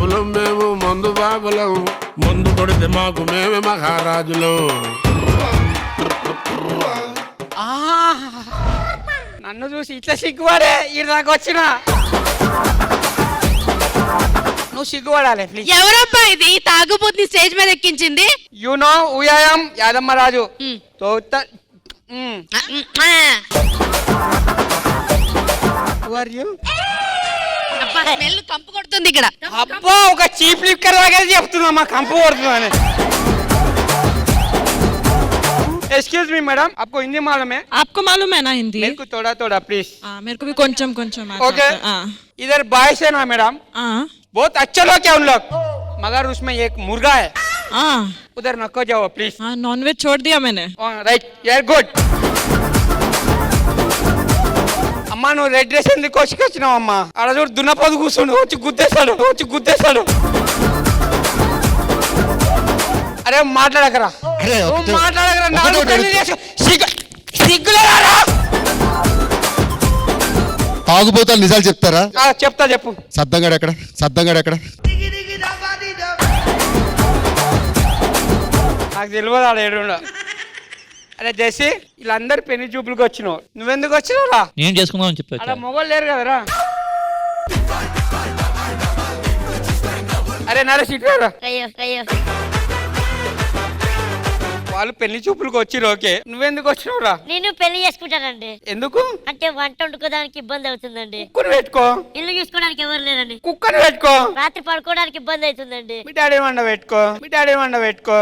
బాబులం మేము మందు బాబులం, మందు కొడితే మాకు మేమే మహారాజులం. నన్ను చూసి ఇట్లా సిగ్గుపడే ఈ దాకా వచ్చిన నువ్వు సిగ్గుపడాలి ప్లీజ్. ఎవరబ్బా ఇది తాగుబోతుని స్టేజ్ మీద ఎక్కించింది? యు నో ఉయాయం యాదమ్మరాజు. కంపు కొడుతుంది ఇక్కడ. అబ్బా ఒక చీప్ లిక్కర్ లాగా చెప్తున్నా మా కంపు కొడుతుందని. एक्सक्यूज मी मैडम, आपको हिंदी मालूम है? आपको मालूम है ना हिंदी? मेरे को थोड़ा थोड़ा प्लीज. मेरे को भी కొంచెం ओके. इधर बॉयज है ना मैडम, बहुत अच्छे लोग हैं उन लोग, मगर उसमें एक मुर्गा है. उधर नको जाओ प्लीज. नॉनवेज छोड़ दिया मैंने. Right, you are good. అమ్మా నువ్వు రెడ్ డ్రెస్ ఎందుకు వచ్చినావు అమ్మా? ఆడ చూడు దున్నపోతు కూర్చుండు, వచ్చి గుద్దేశాడు. అరే మాట్లాడకరా, తాగుబోతాలు నిజాలు చెప్తారా? చెప్తా చెప్పు. సద్దంగాడు ఎక్కడ? నాకు తెలియదు ఆడ ఏడు. అరే జేసి వీళ్ళందరూ పెళ్లి చూపులకు వచ్చినావు, నువ్వెందుకు వచ్చినావురా? నేను చేసుకుందామని చెప్పి అలా మొగోళ్ళు లేరు కదరా. అరే నరేష్ ఇట్లా వాళ్ళు పెళ్లి చూపులకు వచ్చిరు. ఓకే, నువ్వెందుకు వచ్చినావురా? నేను పెళ్లి చేసుకుంటానండి. ఎందుకు అంటే వంట వండుకోవడానికి ఇబ్బంది అవుతుందండి. కుక్కను పెట్టుకో. ఇల్లు చూసుకోవడానికి ఎవరు లేరండి. కుక్కను పెట్టుకో. రాత్రి పడుకోవడానికి ఇబ్బంది అవుతుందండి. మీ డాడీ వండ పెట్టుకో.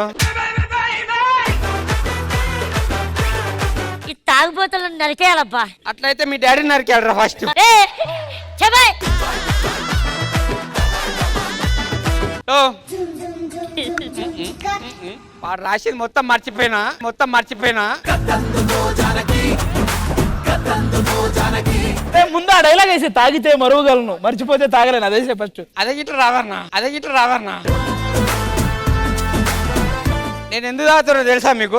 ఈ తాగుబోతులను నరికేయాలబ్బా. అట్లయితే మీ డాడీ నరికేయాలరా ఫస్ట్. వాడు రాసింది మొత్తం మర్చిపోయినా. ముందు ఆ డైలాగ్ వేసి తాగితే మరువగలను, మర్చిపోతే తాగలేను. అదే ఫస్ట్. అదే గిట్ల రావన్నా. నేను ఎందుకు తాగుతానో తెలుసా మీకు?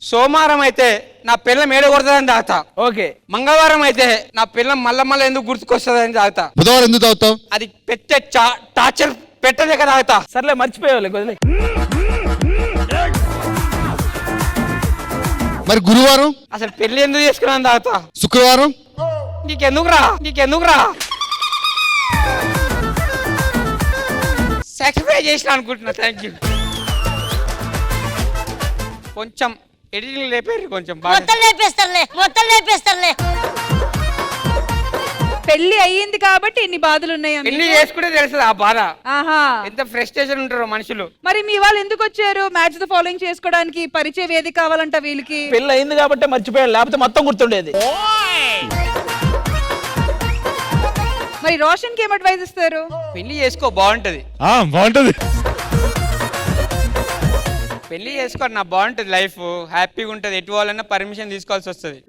సోమవారం అయితే నా పిల్లం ఏడ కొడుతుందని తాగుతా. ఓకే. మంగళవారం అయితే నా పిల్లం మళ్ళా ఎందుకు గుర్తుకొస్తుందని తాగుతా. బుధవారం ఎందుకు తాగుతావు? అది పెట్టే టార్చర్ పెట్టలేక తాగుతా. సర్లే మర్చిపోయాలి. మరి గురువారం? అసలు పెళ్లి ఎందుకు చేసుకున్నాను తాగుతా. శుక్రవారం? నీకెందుకురా సాక్రిఫై చేసిన అనుకుంటున్నా. Thank you. కొంచెం ఎడిటింగ్ లేపేరు, కొంచెం మొత్తం లేపేస్తారులే. పెళ్లి అయ్యింది కాబట్టి ఎన్ని బాధలు ఉన్నాయి. పెళ్లి చేసుకుంటే తెలుస్తుంది ఆ బాధ. ఎంత ఫ్రస్ట్రేషన్ ఉంటారో మనుషులు. మరి మీ వాళ్ళు ఎందుకు వచ్చారు? మ్యాచ్ ద ఫాలోయింగ్ చేసుకోవడానికి పరిచయ వేదిక కావాలంట వీళ్ళకి. పెళ్లి అయింది కాబట్టి మర్చిపోయాడు, లేకపోతే మొత్తం గుర్తుండేది. మరి రోషన్ కి ఏం అడ్వైస్ ఇస్తారు? పెళ్లి చేసుకో, బాగుంటది. పెళ్లి చేసుకో నా, బాగుంటది లైఫ్, హ్యాపీగా ఉంటది. ఎటు వాళ్ళన్నా పర్మిషన్ తీసుకోవాల్సి వస్తుంది.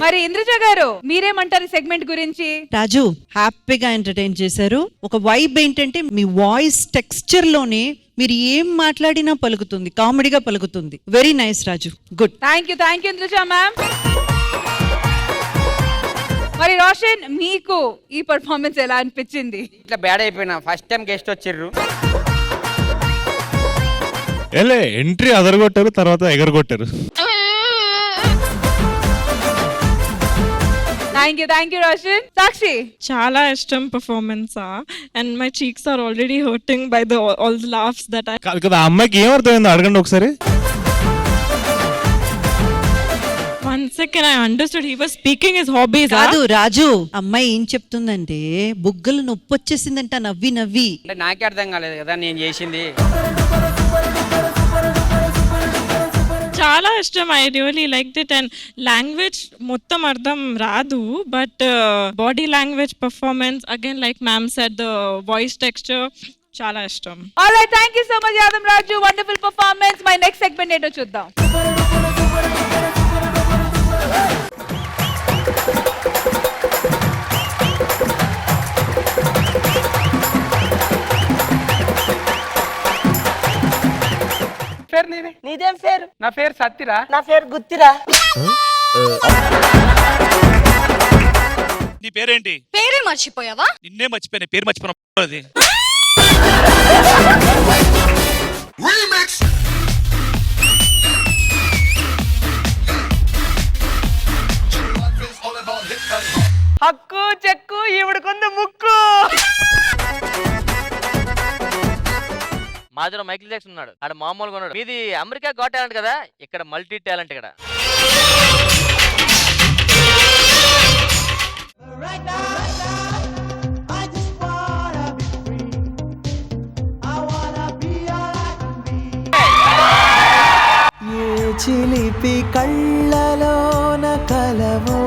మరి ఇంద్రజ గారు మీరేమంటారు సెగ్మెంట్ గురించి? రాజు హ్యాపీగా ఎంటర్టైన్ చేశారు. ఒక వైబ్ ఏంటంటే మీ వాయిస్ టెక్స్చర్ లోనే మీరు ఏం మాట్లాడినా పలుకుతుంది, కామెడీగా పలుకుతుంది. Very nice Raju, good. Thank you Indraja ma'am. మరి రోషన్ మీకు ఈ పర్ఫార్మెన్స్ ఎలా అనిపించింది? ఇట్లా బ్యాడ్ అయిపోయినా. ఫస్ట్ టైం గెస్ట్ వచ్చిర్రు, ఎంట్రీ అదరగొట్టారు, తర్వాత ఎగరగొట్టారు. Thank you Roshan. సాక్షి చాలా ఇష్టం performance and my cheeks are already hurting by the all the laughs that I. కాదు కదా, అమ్మాయికి ఏం అర్థమైందో అడగండి ఒకసారి. One second, I understood he was speaking his hobbies. కాదు రాజు, అమ్మాయి ఏం చెప్తుందంటే బుగ్గలు నొప్పి వచ్చేసిందంట నవ్వి. అంటే నాకే అర్థం కాలేదు కదా నేను చేసింది. చాలా ఇష్టం. I really liked it and language మొత్తం అర్థం రాదు, but body language performance again like ma'am said the voice texture చాలా ఇష్టం. Alright, thank you so much Yadam Raju, wonderful performance. My next segment ఏంటో చూద్దాం. నీదేం పేరు? నా పేరు సత్తిరా. నా పేరు గుత్తిరా. నీ పేరు పేరేంటి? పేరే మర్చిపోయావా? నిన్నే మర్చిపోయిన పేరు మర్చిపోయిన అది. హక్కు చెక్కు ఈవిడకుంది ముక్కు. మాదిలో మైకిల్ జాక్సన్ ఉన్నాడు, ఆడ మామూలుగా ఉన్నాడు. మీది అమెరికా గాట్ టాలెంట్ కదా, ఇక్కడ మల్టీ టాలెంట్ ఇక్కడ. చిలిపి కళ్ళలోన కలవో,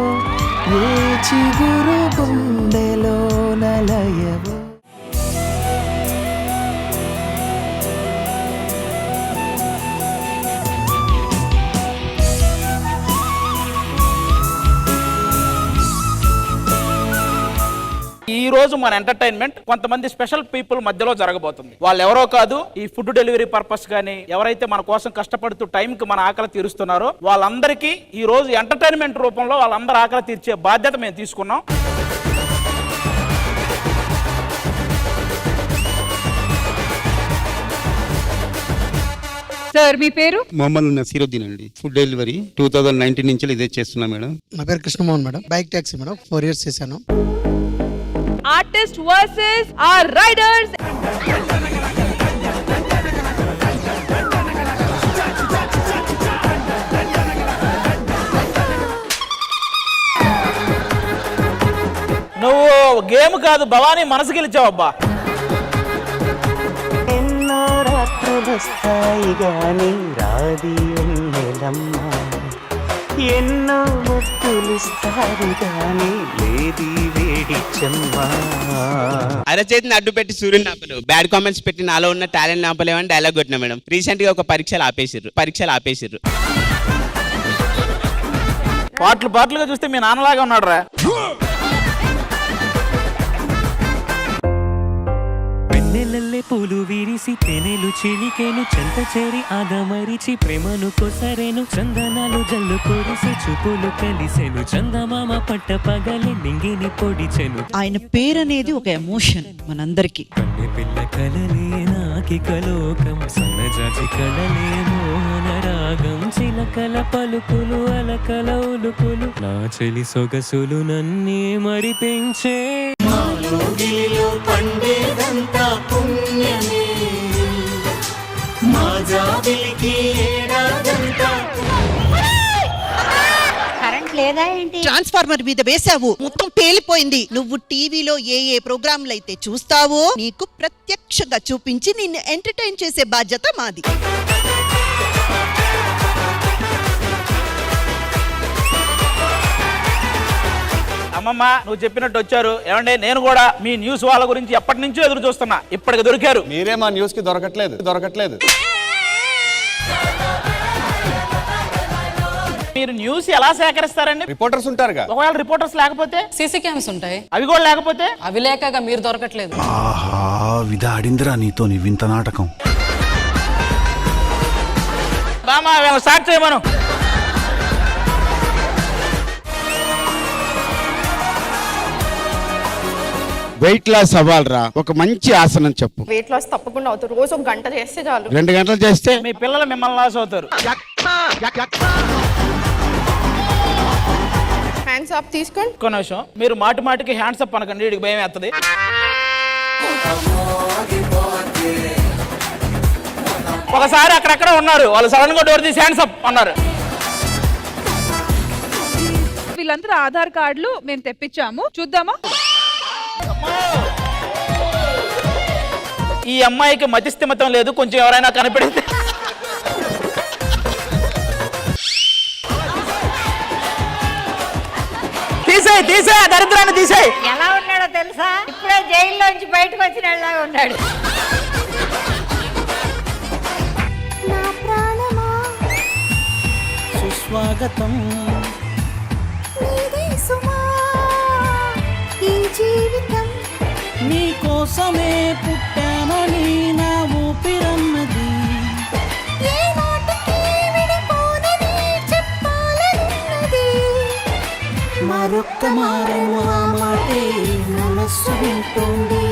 ఏ చిగురు గుండెలోన లయవో. ఈ రోజు మన ఎంటర్టైన్మెంట్ కొంతమంది స్పెషల్ పీపుల్ మధ్యలో జరగబోతుంది. వాళ్ళు ఎవరో కాదు, ఈ ఫుడ్ డెలివరీ పర్పస్ గానీ ఎవరైతే మన కోసం కష్టపడుతూ టైం కి మన ఆకలి తీరుస్తున్నారో వాళ్ళందరికీ ఈ రోజు ఎంటర్టైన్మెంట్ రూపంలో వాళ్ళందరూ ఆకలి తీర్చే బాధ్యత మేము తీసుకున్నాం. సార్ మీ పేరు? మొహమ్మద్ నసీరుద్దీన్ అండి. ఫుడ్ డెలివరీ 2019 నుంచి ఇదే చేస్తున్నా మేడం. నా పేరు Krishnamohan madam. Bike taxi madam 4 years చేశాను. Artist versus are riders. నువ్వు గేమ్ కాదు భవానీ మనసు గెలిచావబ్బా. ఎన్నో రాత్రులొస్తాయి గాని రాది వెన్నెలమ్మ, ఎన్నో ముక్కులిస్తారు గాని లేది వేడి చెమ్మ. అరచేతిని అడ్డు పెట్టి సూర్యుని నాపలేవు, బ్యాడ్ కామెంట్స్ పెట్టి నాలో ఉన్న టాలెంట్ నాపలేవని డైలాగ్ కొట్టినా మేడం. రీసెంట్ గా ఒక పరీక్షలు ఆపేసిర్రు. పాటలుగా చూస్తే మీ నాన్నలాగా ఉన్నాడు రా. వెన్నెలల్లే పూలు విరిసి తెనెలు చిలికెను, చెంత చేరి ఆదమరిచి ప్రేమను కొసరెను, చందనాలు జల్లు కొరిసి చూపులు కలిసెను, చందమామ పట్ట పగలి నింగిని పొడిచెను. ఆయన పేరనేది ఒక ఎమోషన్ మనందరికి. కన్నె పిల్ల కలలే నాకి కలోకం, సన్నజాజి కళలే మోహన రాగం, చిలకల పలుకులు అలకల ఉలుకులు, నా చెలి సొగసులు నన్నే మరిపించే. పండేదంతా పుణ్యమే, మా జాబిలికి ఏడాదంతా. కరెంట్ లేదా ఏంటి? ట్రాన్స్ఫార్మర్ మీద వేసావు, మొత్తం పేలిపోయింది. నువ్వు టీవీలో ఏ ప్రోగ్రాంలు అయితే చూస్తావో నీకు ప్రత్యక్షంగా చూపించి నిన్ను ఎంటర్టైన్ చేసే బాధ్యత మాది. అమ్మమ్మ నువ్వు చెప్పినట్టు వచ్చారు. ఏమంటే నేను కూడా మీ న్యూస్ వాళ్ళ గురించి ఎప్పటి నుంచో ఎదురు చూస్తున్నా, ఇప్పటికి దొరికారు. మీరే మా న్యూస్ కి దొరకట్లేదు. మీరు న్యూస్ ఎలా సేకరిస్తారండి? రిపోర్టర్స్ ఉంటారుగా. ఒకవేళ రిపోర్టర్స్ లేకపోతే సీసీ క్యామ్స్ ఉంటాయి, అవి కూడా లేకపోతే? అవి లేకగా మీరు దొరకట్లేదు. ఆహా విధాడిందిరా నీతో నీ వింత నాటకం. బామా స్టార్ట్ చేయమను. వెయిట్ లాస్ అవ్వాలరా, ఒక మంచి ఆసనం చెప్పు. వెయిట్ లాస్ తప్పకుండా అవుతుంది. రోజు 1 గంట చేస్తే చాలు. 2 గంటలు చేస్తే మీ పిల్లలు మిమ్మల్ని లాస్ అవుతారు. హ్యాండ్స్ అప్ తీసుకోండి. ఒక్క నిమిషం, మీరు మాటికి హ్యాండ్స్ అప్ అనకండి, వీడికి భయం వేస్తుంది. ఒకసారి అక్కడక్కడ ఉన్నారు వాళ్ళు, సడన్ గా డోర్ తీసి హ్యాండ్స్ అప్ అన్నారు. వీళ్ళందరూ ఆధార్ కార్డులు మేము తెప్పించాము, చూద్దామా? ఈ అమ్మాయికి మతిస్థిమితం లేదు, కొంచెం ఎవరైనా కనిపెడితే. తీసేయ్ దరిద్రాన్ని తీసేయ్. ఎలా ఉన్నాడో తెలుసా? ఇప్పుడే జైల్లోంచి బయటకు వచ్చినలా ఉన్నాడు. సుస్వాగతం ఈ జీవితం నీ కోసమే పుట్టానని నా ఊపిరన్నది, ఏ మాటకి విడిపోనని చెప్పాలన్నది, మరొక్క మారు ఆ మాటే మనస్సు వింటోంది